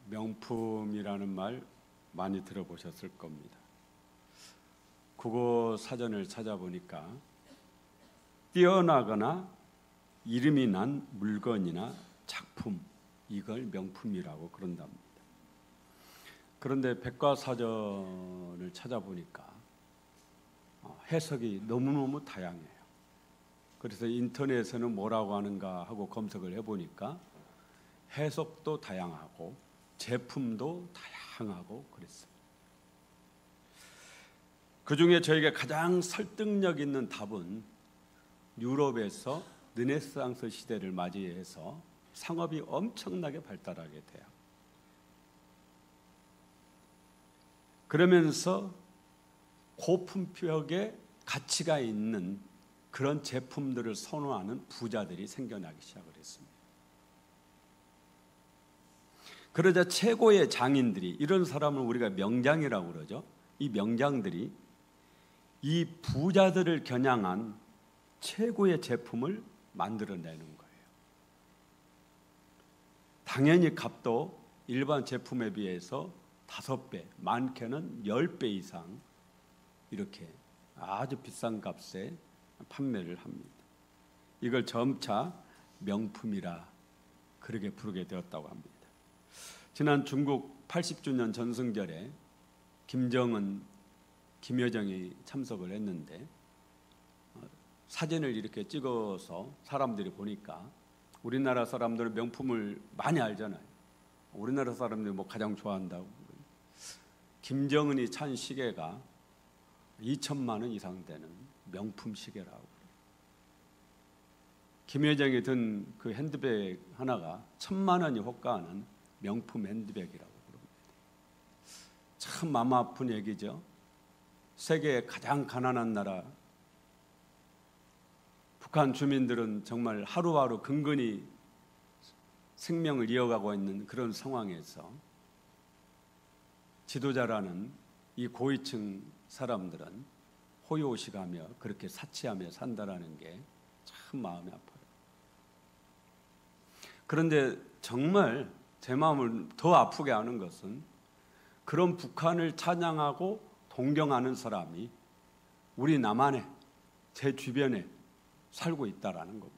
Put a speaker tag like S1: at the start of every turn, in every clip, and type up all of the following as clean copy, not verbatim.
S1: 명품이라는 말 많이 들어보셨을 겁니다. 국어 사전을 찾아보니까 뛰어나거나 이름이 난 물건이나 작품, 이걸 명품이라고 그런답니다. 그런데 백과사전을 찾아보니까 해석이 너무너무 다양해요. 그래서 인터넷에는 뭐라고 하는가 하고 검색을 해보니까 해석도 다양하고 제품도 다양하고 그랬어요. 그 중에 저에게 가장 설득력 있는 답은 유럽에서 르네상스 시대를 맞이해서 상업이 엄청나게 발달하게 돼요. 그러면서 고품격의 가치가 있는 그런 제품들을 선호하는 부자들이 생겨나기 시작을 했습니다. 그러자 최고의 장인들이, 이런 사람을 우리가 명장이라고 그러죠. 이 명장들이 이 부자들을 겨냥한 최고의 제품을 만들어내는 거예요. 당연히 값도 일반 제품에 비해서 5배, 많게는 10배 이상 이렇게 아주 비싼 값에 판매를 합니다. 이걸 점차 명품이라 그렇게 부르게 되었다고 합니다. 지난 중국 80주년 전승절에 김정은, 김여정이 참석을 했는데 사진을 이렇게 찍어서 사람들이 보니까 우리나라 사람들은 명품을 많이 알잖아요. 우리나라 사람들이 뭐 가장 좋아한다고. 김정은이 찬 시계가 2천만 원 이상 되는 명품 시계라고. 김여정이 든 그 핸드백 하나가 1,000만 원이 호가하는 명품 핸드백이라고 부릅니다. 참 마음 아픈 얘기죠. 세계의 가장 가난한 나라 북한 주민들은 정말 하루하루 근근히 생명을 이어가고 있는 그런 상황에서 지도자라는 이 고위층 사람들은 호요식하며 그렇게 사치하며 산다라는 게 참 마음이 아파요. 그런데 정말 제 마음을 더 아프게 하는 것은 그런 북한을 찬양하고 동경하는 사람이 우리 남한에, 제 주변에 살고 있다라는 겁니다.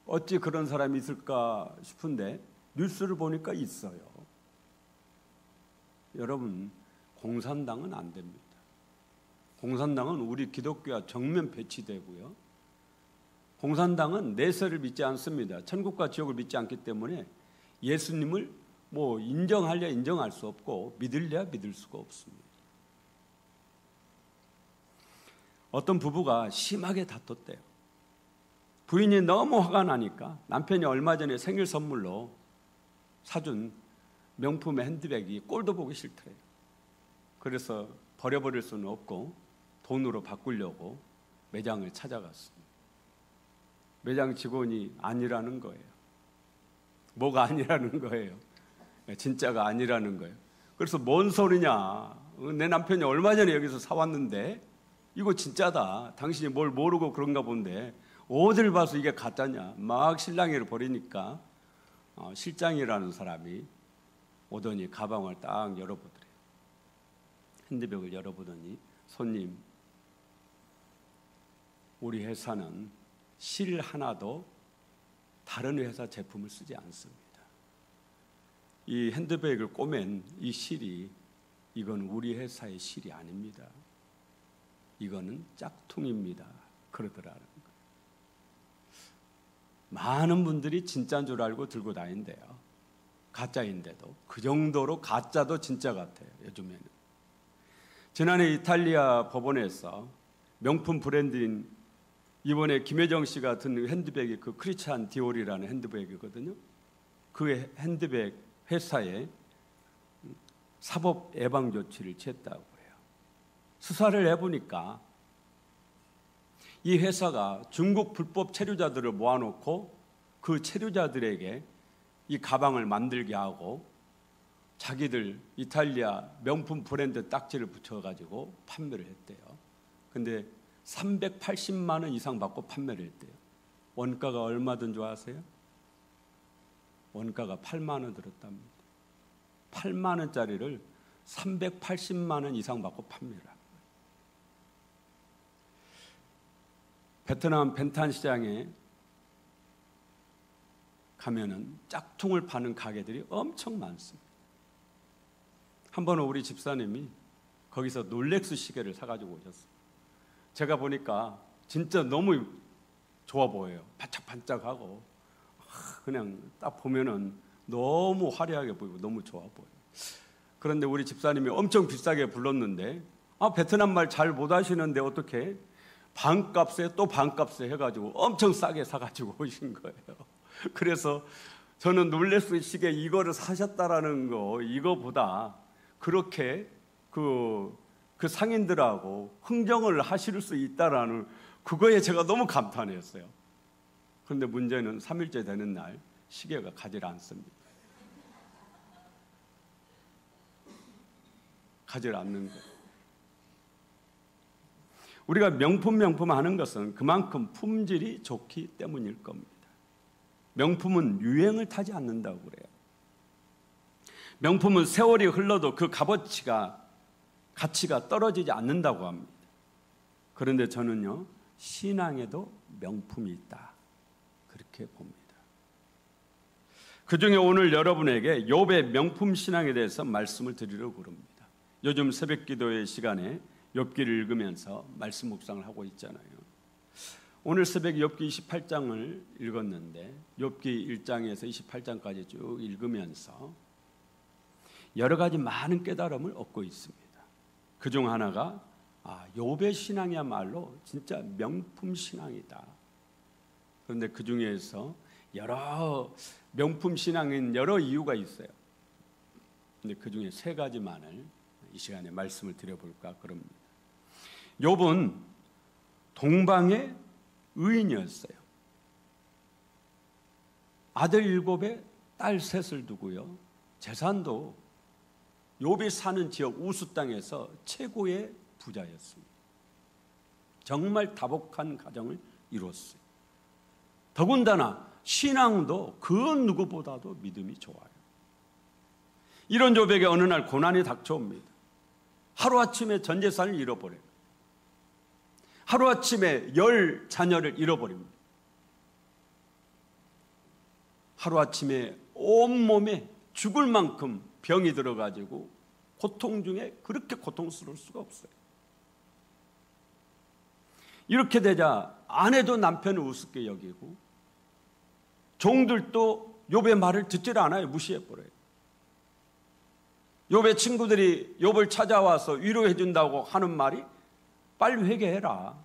S1: 어찌 그런 사람이 있을까 싶은데 뉴스를 보니까 있어요. 여러분, 공산당은 안 됩니다. 공산당은 우리 기독교와 정면 배치되고요. 공산당은 내세를 믿지 않습니다. 천국과 지옥을 믿지 않기 때문에 예수님을 뭐 인정하려 인정할 수 없고 믿을래야 믿을 수가 없습니다. 어떤 부부가 심하게 다퉜대요. 부인이 너무 화가 나니까 남편이 얼마 전에 생일 선물로 사준 명품의 핸드백이 꼴도 보기 싫더래요. 그래서 버려버릴 수는 없고 돈으로 바꾸려고 매장을 찾아갔습니다. 매장 직원이 아니라는 거예요. 뭐가 아니라는 거예요? 진짜가 아니라는 거예요. 그래서 뭔 소리냐? 내 남편이 얼마 전에 여기서 사왔는데 이거 진짜다. 당신이 뭘 모르고 그런가 본데 어딜 봐서 이게 가짜냐? 막 실랑이를 벌이니까 실장이라는 사람이 오더니 가방을 딱 열어보더래요. 핸드백을 열어보더니 손님, 우리 회사는 실 하나도 다른 회사 제품을 쓰지 않습니다. 이 핸드백을 꼬맨 이 실이 이건 우리 회사의 실이 아닙니다. 이거는 짝퉁입니다. 그러더라는 거예요. 많은 분들이 진짜인 줄 알고 들고 다닌대요. 가짜인데도. 그 정도로 가짜도 진짜 같아요. 요즘에는. 지난해 이탈리아 법원에서 명품 브랜드인 이번에 김혜정 씨가 든 핸드백이 그 크리스찬 디올이라는 핸드백이거든요. 그 핸드백 회사에 사법 예방 조치를 취했다고 해요. 수사를 해보니까 이 회사가 중국 불법 체류자들을 모아놓고 그 체류자들에게 이 가방을 만들게 하고 자기들 이탈리아 명품 브랜드 딱지를 붙여가지고 판매를 했대요. 근데 380만 원 이상 받고 판매를 했대요. 원가가 얼마든 줄 아세요? 원가가 8만 원 들었답니다. 8만 원짜리를 380만 원 이상 받고 판매를 합니다. 베트남 벤탄 시장에 가면은 짝퉁을 파는 가게들이 엄청 많습니다. 한 번은 우리 집사님이 거기서 롤렉스 시계를 사가지고 오셨어요. 제가 보니까 진짜 너무 좋아 보여요. 반짝반짝하고 그냥 딱 보면은 너무 화려하게 보이고 너무 좋아 보여요. 그런데 우리 집사님이 엄청 비싸게 불렀는데 베트남 말 잘 못하시는데 어떻게 반값에 또 반값에 해가지고 엄청 싸게 사가지고 오신 거예요. 그래서 저는 롤렉스 시계 이거를 사셨다라는 거, 이거보다 그렇게 그 상인들하고 흥정을 하실 수 있다라는 그거에 제가 너무 감탄했어요. 그런데 문제는 3일째 되는 날 시계가 가지 않습니다. 가지 않는 거예요. 우리가 명품 하는 것은 그만큼 품질이 좋기 때문일 겁니다. 명품은 유행을 타지 않는다고 그래요. 명품은 세월이 흘러도 그 가치가 떨어지지 않는다고 합니다. 그런데 저는요, 신앙에도 명품이 있다, 그렇게 봅니다. 그 중에 오늘 여러분에게 욥의 명품 신앙에 대해서 말씀을 드리려고 합니다. 요즘 새벽 기도의 시간에 욥기를 읽으면서 말씀 묵상을 하고 있잖아요. 오늘 새벽 욥기 28장을 읽었는데 욥기 1장에서 28장까지 쭉 읽으면서 여러 가지 많은 깨달음을 얻고 있습니다. 그중 하나가 욥의 신앙이야말로 진짜 명품 신앙이다. 그런데 그 중에서 여러 명품 신앙인 여러 이유가 있어요. 근데 그 중에 세 가지만을 이 시간에 말씀을 드려볼까 그럽니다. 욥은 동방의 의인이었어요. 아들 7에 딸 3을 두고요. 재산도 욥이 사는 지역 우스 땅에서 최고의 부자였습니다. 정말 다복한 가정을 이뤘어요. 더군다나 신앙도 그 누구보다도 믿음이 좋아요. 이런 욥에게 어느 날 고난이 닥쳐옵니다. 하루아침에 전 재산을 잃어버려요. 하루아침에 10 자녀를 잃어버립니다. 하루아침에 온몸에 죽을 만큼 병이 들어가지고 고통 중에 그렇게 고통스러울 수가 없어요. 이렇게 되자 아내도 남편을 우습게 여기고 종들도 욥의 말을 듣질 않아요. 무시해버려요. 욥의 친구들이 욥을 찾아와서 위로해 준다고 하는 말이 빨리 회개해라.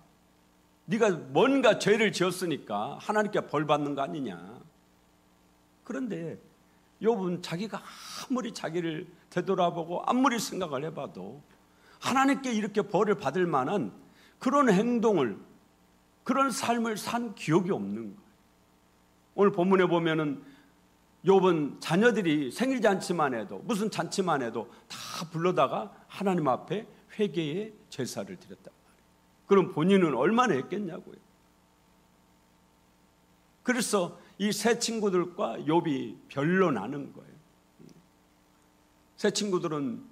S1: 네가 뭔가 죄를 지었으니까 하나님께 벌 받는 거 아니냐. 그런데 욥은 자기가 아무리 자기를 되돌아보고 아무리 생각을 해봐도 하나님께 이렇게 벌을 받을 만한 그런 행동을, 그런 삶을 산 기억이 없는 거예요. 오늘 본문에 보면은 욥은 자녀들이 생일 잔치만 해도, 무슨 잔치만 해도 다 불러다가 하나님 앞에 회개의 제사를 드렸단 말이에요. 그럼 본인은 얼마나 했겠냐고요. 그래서 이 세 친구들과 욥이 변론하는 거예요. 세 친구들은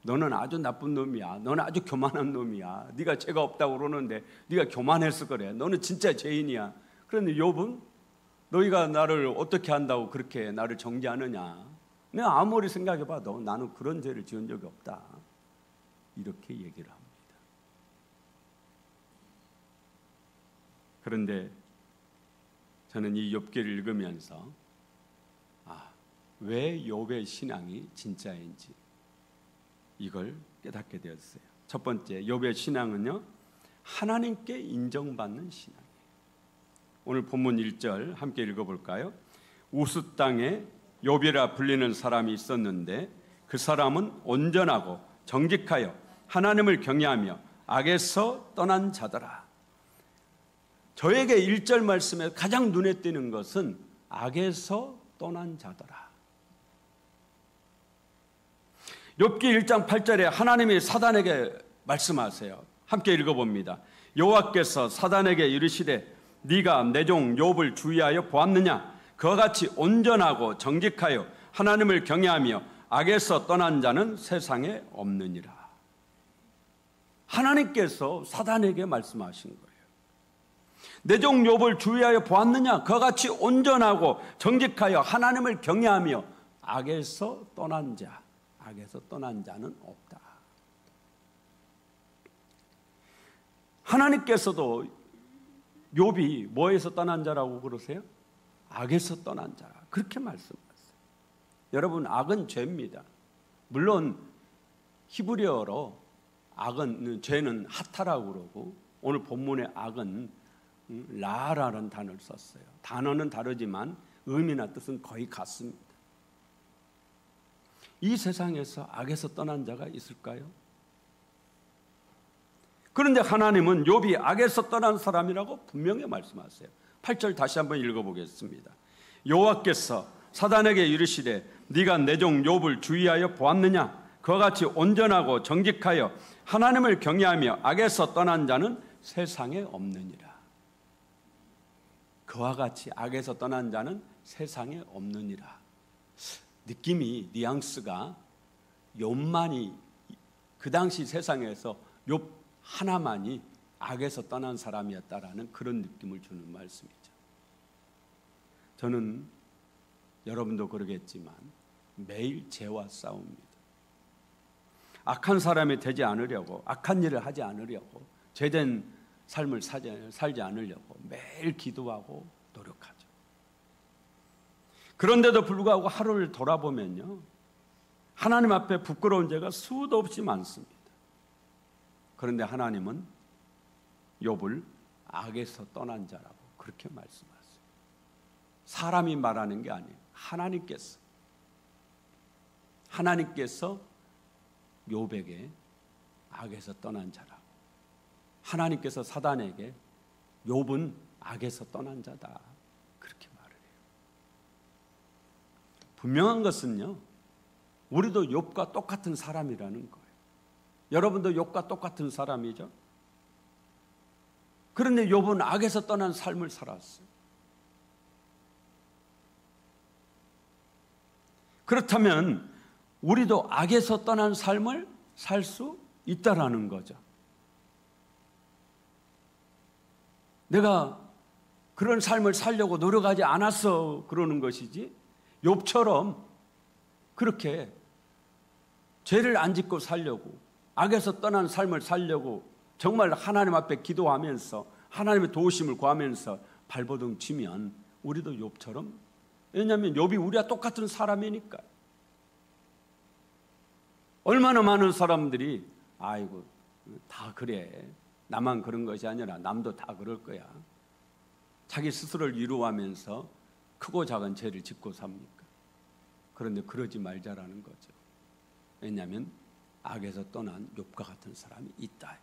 S1: 너는 아주 나쁜 놈이야. 너는 아주 교만한 놈이야. 네가 죄가 없다고 그러는데 네가 교만해서 그래. 너는 진짜 죄인이야. 그런데 욥은 너희가 나를 어떻게 한다고 그렇게 나를 정죄하느냐. 내가 아무리 생각해봐도 나는 그런 죄를 지은 적이 없다. 이렇게 얘기를 합니다. 그런데 저는 이 욥기를 읽으면서 왜 욥의 신앙이 진짜인지 이걸 깨닫게 되었어요. 첫 번째, 욥의 신앙은요, 하나님께 인정받는 신앙이에요. 오늘 본문 1절 함께 읽어볼까요? 우스 땅에 욥이라 불리는 사람이 있었는데 그 사람은 온전하고 정직하여 하나님을 경외하며 악에서 떠난 자더라. 저에게 1절 말씀에 가장 눈에 띄는 것은 악에서 떠난 자더라. 욥기 1장 8절에 하나님이 사단에게 말씀하세요. 함께 읽어봅니다. 여호와께서 사단에게 이르시되 네가 내 종 욥을 주의하여 보았느냐? 그와 같이 온전하고 정직하여 하나님을 경외하며 악에서 떠난 자는 세상에 없느니라. 하나님께서 사단에게 말씀하신 거예요. 내 종 욥을 주의하여 보았느냐? 그와 같이 온전하고 정직하여 하나님을 경외하며 악에서 떠난 자는 없다. 하나님께서도 욥이 뭐에서 떠난 자라고 그러세요? 악에서 떠난 자, 그렇게 말씀하세요. 여러분, 악은 죄입니다. 물론 히브리어로 죄는 하타라고 그러고, 오늘 본문의 악은 라라는 단어를 썼어요. 단어는 다르지만 의미나 뜻은 거의 같습니다. 이 세상에서 악에서 떠난 자가 있을까요? 그런데 하나님은 욥이 악에서 떠난 사람이라고 분명히 말씀하세요. 8절 다시 한번 읽어보겠습니다. 여호와께서 사단에게 이르시되 네가 내 종 욥을 주의하여 보았느냐? 그와 같이 온전하고 정직하여 하나님을 경외하며 악에서 떠난 자는 세상에 없느니라. 그와 같이 악에서 떠난 자는 세상에 없느니라. 느낌이, 뉘앙스가 욥만이, 그 당시 세상에서 욥 하나만이 악에서 떠난 사람이었다라는 그런 느낌을 주는 말씀이죠. 저는 여러분도 그러겠지만 매일 죄와 싸웁니다. 악한 사람이 되지 않으려고, 악한 일을 하지 않으려고, 죄된 삶을 살지 않으려고 매일 기도하고 노력하죠. 그런데도 불구하고 하루를 돌아보면요, 하나님 앞에 부끄러운 죄가 수도 없이 많습니다. 그런데 하나님은 욥을 악에서 떠난 자라고 그렇게 말씀하세요. 사람이 말하는 게 아니에요. 하나님께서 욥에게 악에서 떠난 자라고, 하나님께서 사단에게 욥은 악에서 떠난 자다, 그렇게 말을 해요. 분명한 것은요, 우리도 욥과 똑같은 사람이라는 거예요. 여러분도 욥과 똑같은 사람이죠. 그런데 욥은 악에서 떠난 삶을 살았어요. 그렇다면 우리도 악에서 떠난 삶을 살 수 있다라는 거죠. 내가 그런 삶을 살려고 노력하지 않았어 그러는 것이지, 욥처럼 그렇게 죄를 안 짓고 살려고, 악에서 떠난 삶을 살려고 정말 하나님 앞에 기도하면서 하나님의 도우심을 구하면서 발버둥 치면 우리도 욥처럼, 왜냐하면 욥이 우리와 똑같은 사람이니까. 얼마나 많은 사람들이 아이고 다 그래, 나만 그런 것이 아니라 남도 다 그럴 거야, 자기 스스로를 위로하면서 크고 작은 죄를 짓고 삽니까? 그런데 그러지 말자라는 거죠. 왜냐하면 악에서 떠난 욥과 같은 사람이 있다.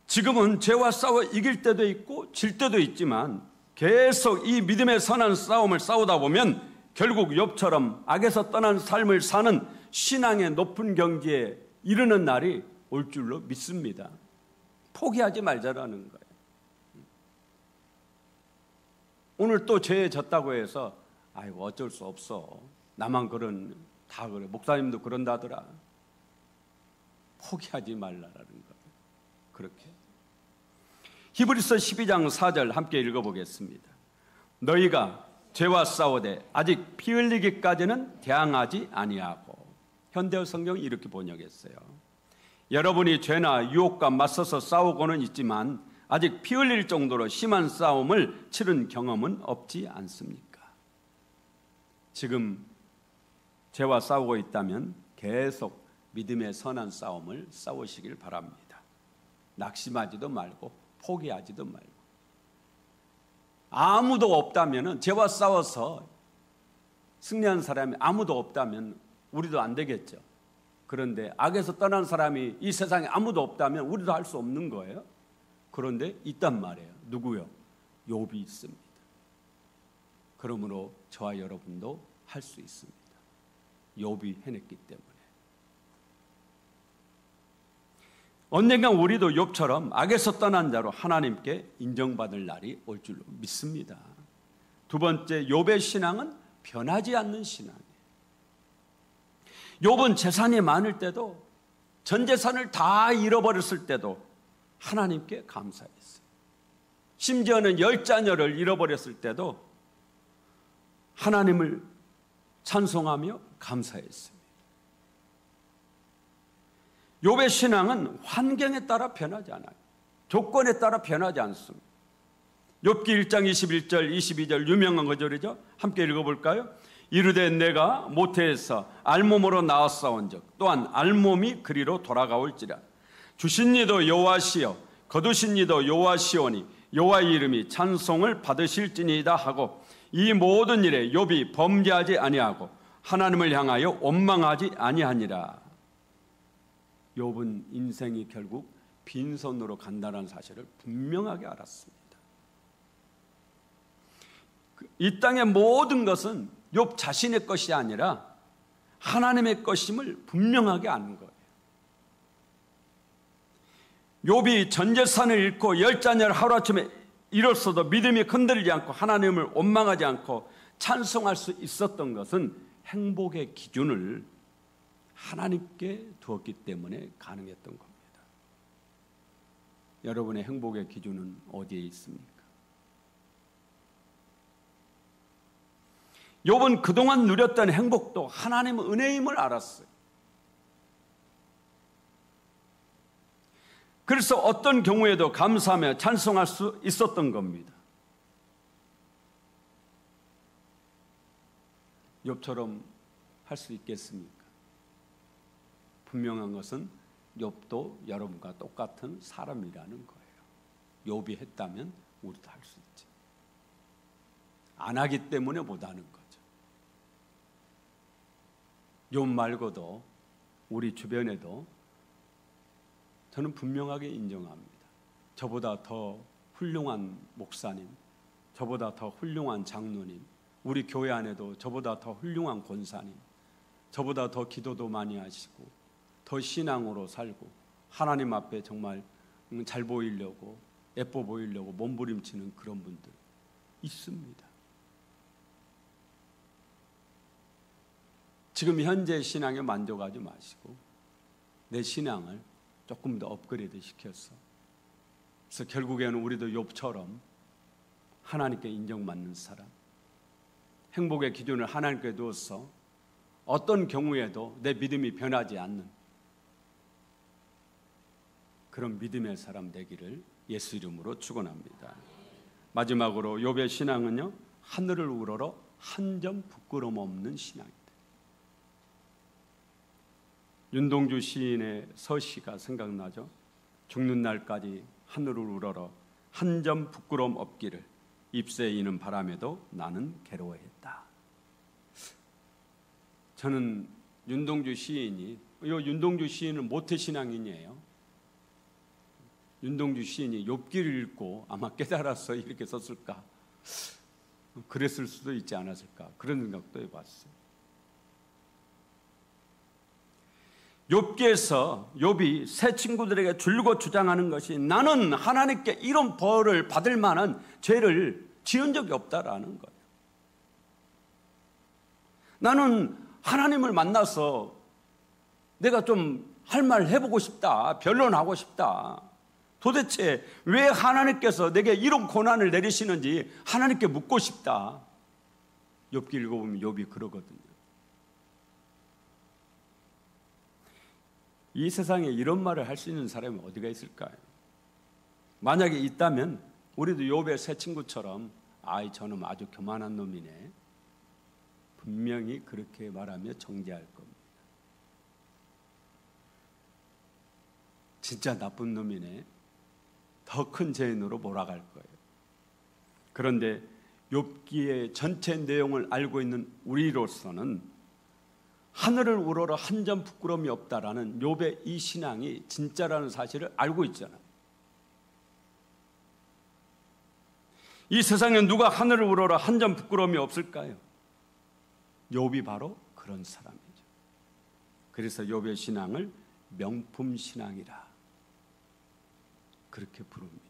S1: 지금은 죄와 싸워 이길 때도 있고 질 때도 있지만 계속 이 믿음의 선한 싸움을 싸우다 보면 결국 욥처럼 악에서 떠난 삶을 사는 신앙의 높은 경지에 이르는 날이 올 줄로 믿습니다. 포기하지 말자라는 거예요. 오늘 또 죄에 졌다고 해서 아이고 어쩔 수 없어, 나만 다 그래, 목사님도 그런다더라, 포기하지 말라라는 거예요. 그렇게 히브리서 12장 4절 함께 읽어보겠습니다. 너희가 죄와 싸우되 아직 피 흘리기까지는 대항하지 아니하고. 현대어 성경이 이렇게 번역했어요. 여러분이 죄나 유혹과 맞서서 싸우고는 있지만 아직 피 흘릴 정도로 심한 싸움을 치른 경험은 없지 않습니까? 지금 죄와 싸우고 있다면 계속 믿음의 선한 싸움을 싸우시길 바랍니다. 낙심하지도 말고 포기하지도 말고. 아무도 없다면, 죄와 싸워서 승리한 사람이 아무도 없다면 우리도 안 되겠죠. 그런데 악에서 떠난 사람이 이 세상에 아무도 없다면 우리도 할 수 없는 거예요. 그런데 있단 말이에요. 누구요? 욥이 있습니다. 그러므로 저와 여러분도 할 수 있습니다. 욥이 해냈기 때문에. 언젠가 우리도 욥처럼 악에서 떠난 자로 하나님께 인정받을 날이 올 줄로 믿습니다. 두 번째, 욥의 신앙은 변하지 않는 신앙이에요. 욥은 재산이 많을 때도, 전 재산을 다 잃어버렸을 때도 하나님께 감사했어요. 심지어는 10자녀를 잃어버렸을 때도 하나님을 찬송하며 감사했습니다. 욥의 신앙은 환경에 따라 변하지 않아요. 조건에 따라 변하지 않습니다. 욥기 1장 21절 22절 유명한 구절이죠. 함께 읽어볼까요? 이르되 내가 모태에서 알몸으로 나왔사온즉 또한 알몸이 그리로 돌아가올지라. 주신 이도 여호와시여 거두신 이도 여호와시오니 여호와의 이름이 찬송을 받으실지니이다 하고 이 모든 일에 욥이 범죄하지 아니하고 하나님을 향하여 원망하지 아니하니라. 욥은 인생이 결국 빈손으로 간다는 사실을 분명하게 알았습니다. 이 땅의 모든 것은 욥 자신의 것이 아니라 하나님의 것임을 분명하게 아는 거예요. 욥이 전 재산을 잃고 10자녀를 하루아침에 잃었어도 믿음이 흔들리지 않고 하나님을 원망하지 않고 찬송할 수 있었던 것은 행복의 기준을 하나님께 두었기 때문에 가능했던 겁니다. 여러분의 행복의 기준은 어디에 있습니까? 욥은 그동안 누렸던 행복도 하나님의 은혜임을 알았어요. 그래서 어떤 경우에도 감사하며 찬송할 수 있었던 겁니다. 욥처럼 할 수 있겠습니까? 분명한 것은 욥도 여러분과 똑같은 사람이라는 거예요. 욥이 했다면 우리도 할 수 있지. 안 하기 때문에 못하는 거죠. 욥 말고도 우리 주변에도 저는 분명하게 인정합니다. 저보다 더 훌륭한 목사님, 저보다 더 훌륭한 장로님, 우리 교회 안에도 저보다 더 훌륭한 권사님, 저보다 더 기도도 많이 하시고 더 신앙으로 살고 하나님 앞에 정말 잘 보이려고 예뻐 보이려고 몸부림치는 그런 분들 있습니다. 지금 현재 신앙에 만족하지 마시고 내 신앙을 조금 더 업그레이드 시켰어. 그래서 결국에는 우리도 욥처럼 하나님께 인정받는 사람, 행복의 기준을 하나님께 두어서 어떤 경우에도 내 믿음이 변하지 않는 그런 믿음의 사람 되기를 예수 이름으로 축원합니다. 마지막으로 욥의 신앙은요, 하늘을 우러러 한 점 부끄럼 없는 신앙입니다. 윤동주 시인의 서시가 생각나죠. 죽는 날까지 하늘을 우러러 한 점 부끄럼 없기를 잎새에 이는 바람에도 나는 괴로워했다. 저는 윤동주 시인이, 윤동주 시인은 모태신앙인이에요. 윤동주 시인이 욥기를 읽고 아마 깨달아서 이렇게 썼을까, 그랬을 수도 있지 않았을까, 그런 생각도 해봤어요. 욥기에서 욥이 새 친구들에게 줄곧 주장하는 것이 나는 하나님께 이런 벌을 받을 만한 죄를 지은 적이 없다라는 거예요. 나는 하나님을 만나서 내가 좀 할 말 해보고 싶다, 변론하고 싶다. 도대체 왜 하나님께서 내게 이런 고난을 내리시는지 하나님께 묻고 싶다. 욥기 읽어보면 욥이 그러거든요. 이 세상에 이런 말을 할 수 있는 사람이 어디가 있을까요? 만약에 있다면 우리도 욥의 새 친구처럼 저는 아주 교만한 놈이네, 분명히 그렇게 말하며 정죄할 겁니다. 진짜 나쁜 놈이네, 더 큰 죄인으로 몰아갈 거예요. 그런데 욥기의 전체 내용을 알고 있는 우리로서는 하늘을 우러러 한 점 부끄러움이 없다라는 욥의 이 신앙이 진짜라는 사실을 알고 있잖아요. 이 세상에 누가 하늘을 우러러 한 점 부끄러움이 없을까요? 욥이 바로 그런 사람이죠. 그래서 욥의 신앙을 명품 신앙이라 그렇게 부릅니다.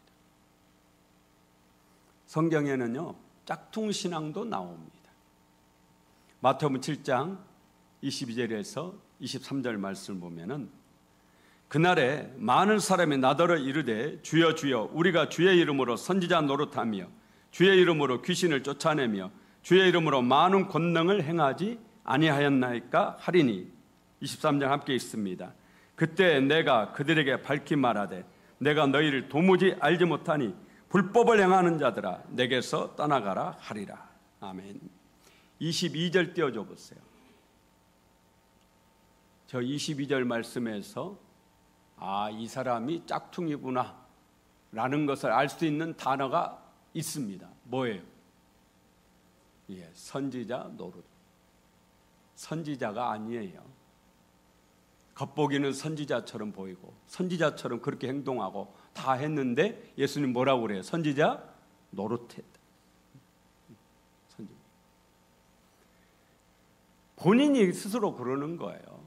S1: 성경에는요, 짝퉁 신앙도 나옵니다. 마태복음 7장 22절에서 23절 말씀을 보면은 그날에 많은 사람이 나더러 이르되 주여 주여 우리가 주의 이름으로 선지자 노릇하며 주의 이름으로 귀신을 쫓아내며 주의 이름으로 많은 권능을 행하지 아니하였나이까 하리니 23장 함께 있습니다. 그때 내가 그들에게 밝히 말하되 내가 너희를 도무지 알지 못하니 불법을 행하는 자들아 내게서 떠나가라 하리라. 아멘. 22절 띄워줘 보세요. 저 22절 말씀에서 이 사람이 짝퉁이구나 라는 것을 알 수 있는 단어가 있습니다. 뭐예요? 선지자 노릇. 선지자가 아니에요. 겉보기는 선지자처럼 보이고 선지자처럼 그렇게 행동하고 다 했는데 예수님 뭐라고 그래요? 선지자 노릇했다. 본인이 스스로 그러는 거예요.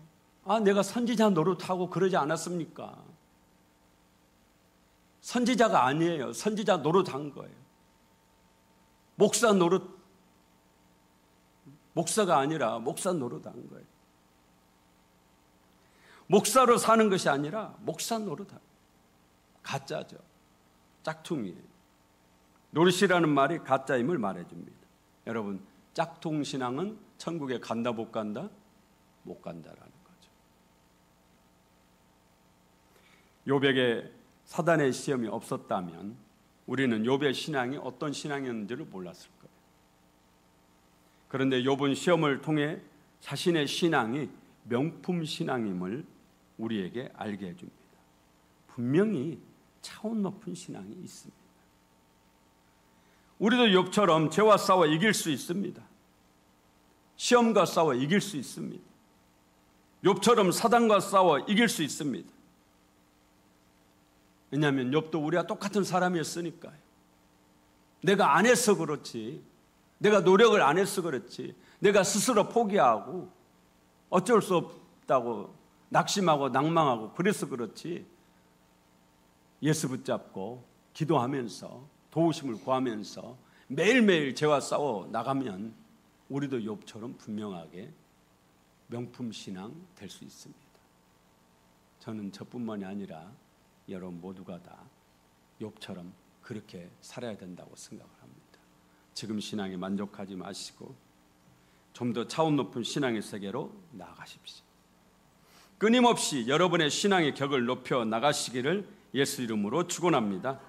S1: 내가 선지자 노릇하고 그러지 않았습니까? 선지자가 아니에요. 선지자 노릇한 거예요. 목사 노릇, 목사가 아니라 목사 노릇한 거예요. 목사로 사는 것이 아니라 목사 노릇한 가짜죠. 짝퉁이에요. 노릇이라는 말이 가짜임을 말해줍니다. 여러분, 짝퉁 신앙은 천국에 간다 못 간다? 못 간다라는 거죠. 욥에게 사단의 시험이 없었다면 우리는 욥의 신앙이 어떤 신앙이었는지를 몰랐을 거예요. 그런데 욥은 시험을 통해 자신의 신앙이 명품 신앙임을 우리에게 알게 해줍니다. 분명히 차원 높은 신앙이 있습니다. 우리도 욥처럼 죄와 싸워 이길 수 있습니다. 시험과 싸워 이길 수 있습니다. 욥처럼 사단과 싸워 이길 수 있습니다. 왜냐하면 욥도 우리와 똑같은 사람이었으니까요. 내가 안 해서 그렇지, 내가 노력을 안 해서 그렇지, 내가 스스로 포기하고 어쩔 수 없다고 낙심하고 낭망하고 그래서 그렇지, 예수 붙잡고 기도하면서 도우심을 구하면서 매일매일 죄와 싸워 나가면 우리도 욥처럼 분명하게 명품 신앙 될 수 있습니다. 저는 저뿐만이 아니라 여러분 모두가 다 욥처럼 그렇게 살아야 된다고 생각을 합니다. 지금 신앙에 만족하지 마시고 좀 더 차원 높은 신앙의 세계로 나아가십시오. 끊임없이 여러분의 신앙의 격을 높여 나가시기를 예수 이름으로 축원합니다.